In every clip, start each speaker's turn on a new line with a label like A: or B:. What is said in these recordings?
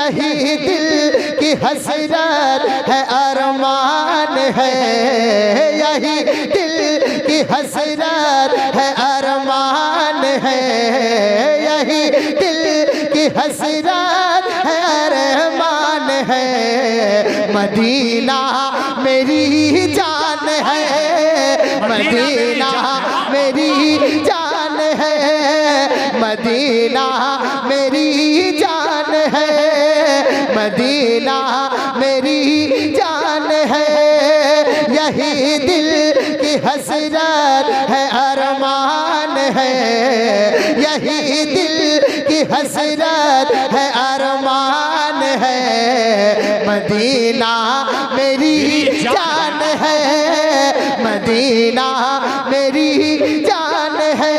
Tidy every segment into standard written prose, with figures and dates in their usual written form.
A: यही दिल की हसरत है, अरमान है, यही दिल की हसरत है, अरमान है, यही दिल की हसरत है, अरमान है। मदीना मेरी जान है, मदीना मेरी जान है, मदीना मेरी जान है, मदीना मेरी जान है। यही दिल की हसरत है, अरमान है, यही दिल की हसरत है, अरमान है। मदीना मेरी जान है, मदीना मेरी जान है।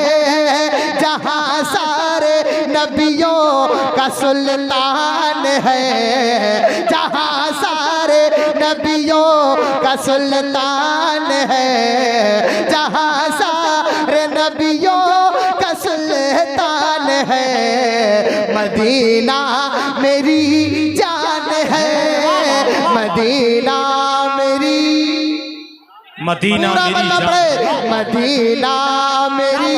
A: जहाँ सारे नबियों का सुल्तान है, जहाँ सारे नबियों का सुल्तान है, जहाँ सारे नबियों का सुल्तान है। मदीना मेरी जान है, मदीना मेरी,
B: मदीना मेरी जान,
A: मदीना मेरी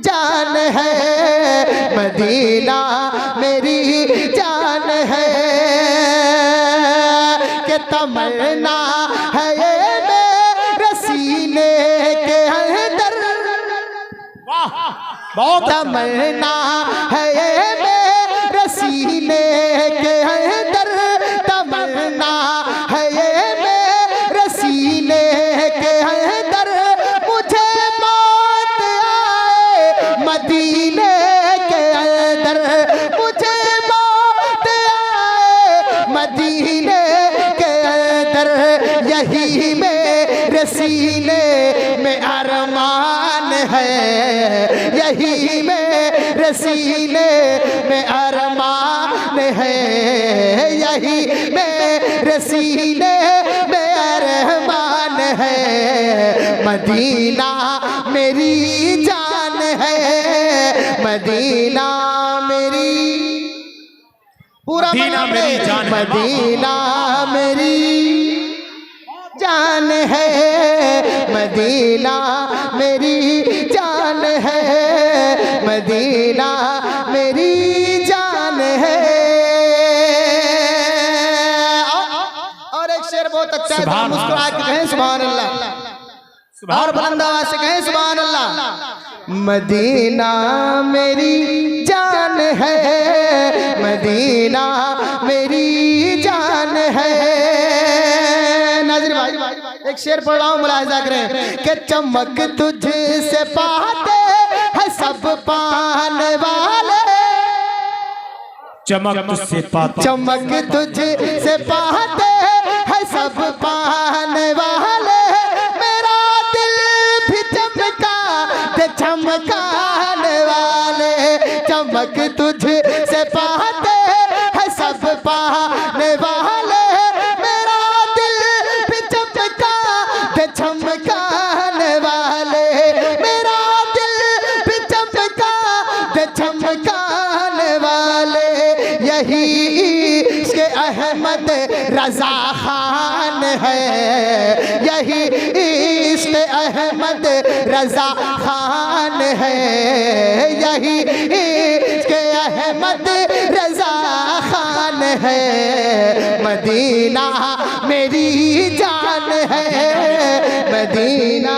A: जान है, मदीना मेरी जान है। के तमन्ना है ये मेरे सीने के अंदर, बहुत तमन्ना है ये मेरे सीने के अंदर, तमन्ना है ये मेरे सीने के अंदर। मुझे मौत आए मदीने के अंदर, मुझे मौत आए मदीने के अंदर। यही मेरे सीने में अरमान है, यही मेरे सीने में अरमान है, यही मेरे सीने में अरमान है। मदीना मेरी जान है, मदीना मेरी, पूरा
B: मदीना मेरी जान है,
A: मदीना मेरी जान है, मदीना मेरी जान है, मदीना मेरी जान है। और एक शेर बहुत अच्छा है, मुस्कुरा के कहें सुभान अल्लाह, और बुलंद आवाज से कहें सुभान अल्लाह। मदीना मेरी जान है, मदीना मेरी जान है। नाज़रीन भाई एक शेर पढ़ रहा हूँ, मुलाहिजा करें कि चमक तुझसे पाते हैं सब पाने वाले,
B: चमक तुझसे पाते,
A: चमक तुझसे पाते हैं सब पाने वाले। मेरा दिल भी चमका दे चमकाने वाले, चमक तुझसे पाते हैं सब पाने वाले। मेरा दिल भी चमका दे चमकाने वाले, मेरा दिल भी चमका दे चमकाने वाले। यही इसके अहमद रजा खान है, यही इसके अहमद रजा खान है, यही इसके अहमद रजा खान है। मदीना मेरी जान है, मदीना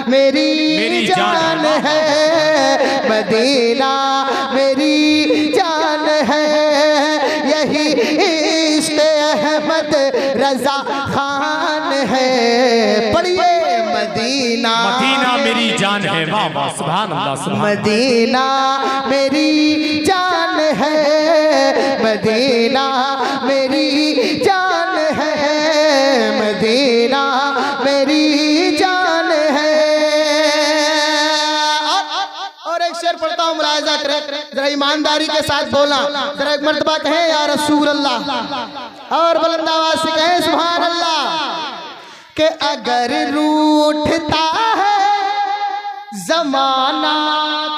A: मेरी जान है, मदीना मेरी जान है। यही इश्क़ अहमद रजा खान है। पढ़िए मदीना,
B: मदीना मेरी जान है, वाह वाह सुभान अल्लाह, सुभान
A: मदीना मेरी जान है, मदीना मेरी जान है, मदीना मेरी जान है। और एक शेर पढ़ता हूँ, मुलाहिजा करें, जरा ईमानदारी के साथ बोलना, जरा एक मर्तबा कहें या रसूल अल्लाह, और बुलंद आवाज से कहें सुभान अल्लाह। कि अगर रूठता है जमाना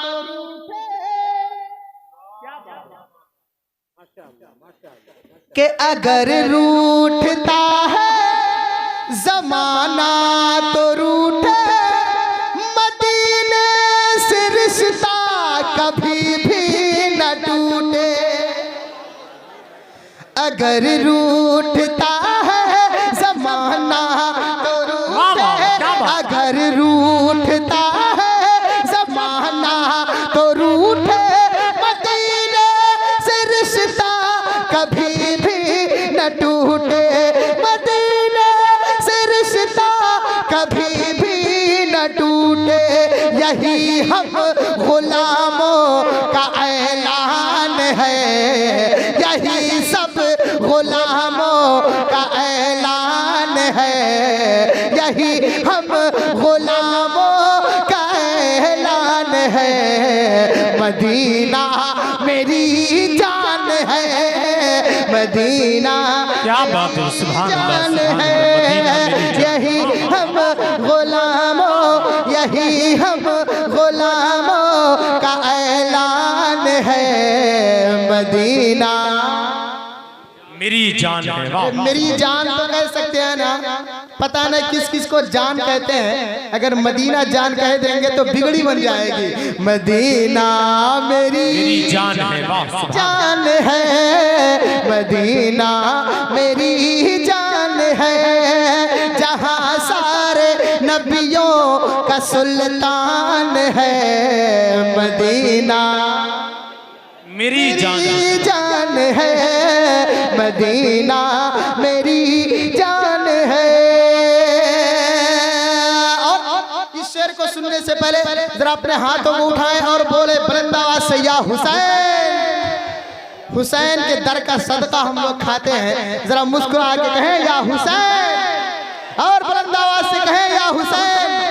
A: तो रूठे, कि अगर रूठता है जमाना तो रूठे, मदीने से रिश्ता कभी भी न टूटे। अगर रूठता है जमाना तो रूठे, अगर रूठता है जमाना तो रूठे, मदीने से रिश्ता कभी भी न टूटे, मदीने से रिश्ता कभी भी न टूटे। यही हम गुलामों का ऐलान है, यही सब गुलामों का ऐलान है, यही हम गुलामों का ऐलान है। मदीना मेरी जान है, मदीना
B: क्या बात है, सुभान अल्लाह,
A: जान
B: सुभान
A: है।
B: अल्लाह।
A: यही हम गुलामों, यही हम गुलामों का ऐलान है। मदीना
B: मेरी जान है, वाह वाह।
A: मेरी जान तो कह सकते हैं ना, पता नहीं किस किस को जान कहते हैं। अगर मदीना जान कह देंगे तो बिगड़ी बन जाएगी। मदीना मेरी
B: जान है, वाह
A: जान है, मदीना मेरी जान है। जहाँ सारे नबियों का सुल्तान है, मदीना
B: मेरी जान
A: है, मदीना मेरी जान है। और इस शेर को सुनने से पहले जरा अपने हाथों को उठाएं और बोले बुलंद आवाज से या हुसैन। हुसैन के दर का सदका हम लोग खाते हैं, जरा मुस्कुरा के कहें या हुसैन, और बुलंद आवाज से कहें या हुसैन।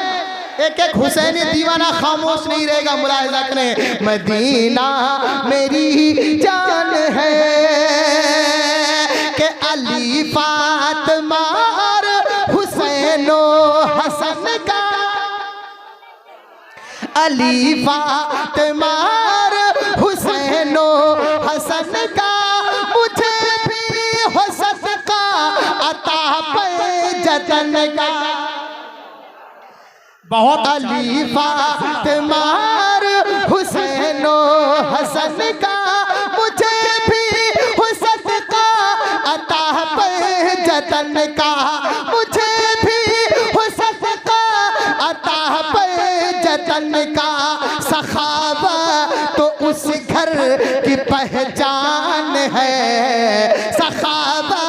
A: एक एक हुसैनी दीवाना खामोश नहीं रहेगा, मुलाहिजा करें। मदीना मेरी जान है कि अली फातिमा और हुसैनो हसन का, अली फातिमा और हुसैनो हसन का, मुझे भी हो सदका अता पे जतन का।
B: बहुत
A: अली फातिमा और हुसैनो हसन का, मुझे भी हो सदका अता पे जतन का, मुझे भी हो सदका अता पे जतन का। सखावा तो उस घर की पहचान है, सखावा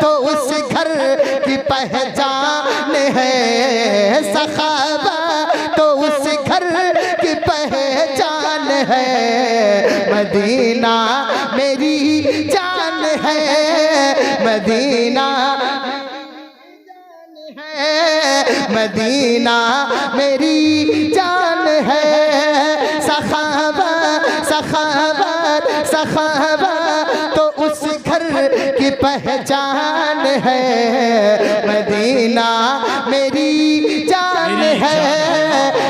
A: तो उस घर की पहचान है, सखावा तो उस घर की पहचान है। मदीना मेरी जान है, मदीना है, मदीना मेरी जान है। सखावा सखावा सखावा तो उस घर की पहचान है। मदीना मेरी जान है,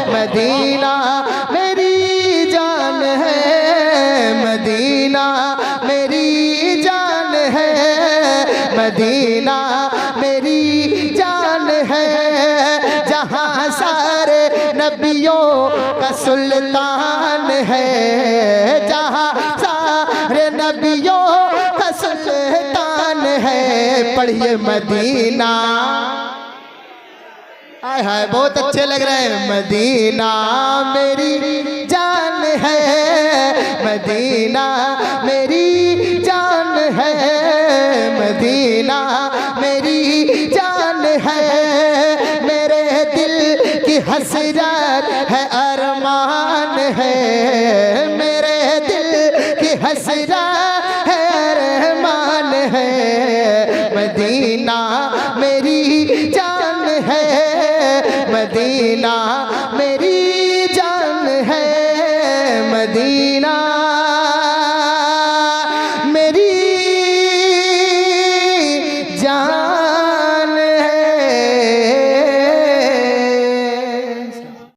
A: मदीना मेरी जान है, मदीना मेरी जान है, मदीना मेरी जान है। जहाँ सारे नबियों का सुल्तान है, जहाँ सारे नबियों का सुल्तान है। पढ़िए मदीना, हाय हाय बहुत अच्छे लग रहे हैं। मदीना मेरी जान है, मदीना मेरी जान है, मदीना मेरी जान है। मेरे दिल की हसरत है अरमान है, मेरे दिल की हसरत है अरमान है।